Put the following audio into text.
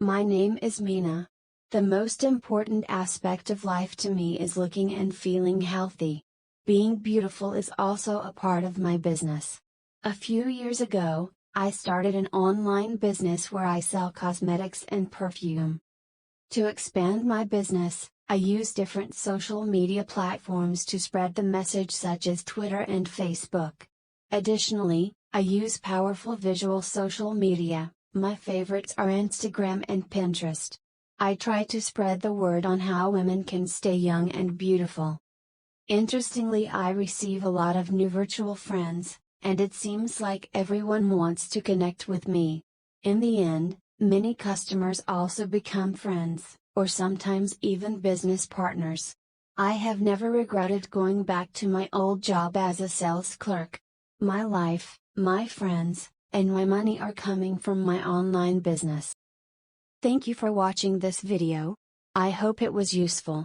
My name is Mina. The most important aspect of life to me is looking and feeling healthy. Being beautiful is also a part of my business. A few years ago, I started an online business where I sell cosmetics and perfume. To expand my business, I use different social media platforms to spread the message such as Twitter and Facebook. Additionally, I use powerful visual social media. My favorites are Instagram and Pinterest. I try to spread the word on how women can stay young and beautiful. Interestingly, I receive a lot of new virtual friends, and it seems like everyone wants to connect with me. In the end, many customers also become friends, or sometimes even business partners. I have never regretted going back to my old job as a sales clerk. My life, my friends, and my money are coming from my online business. Thank you for watching this video. I hope it was useful.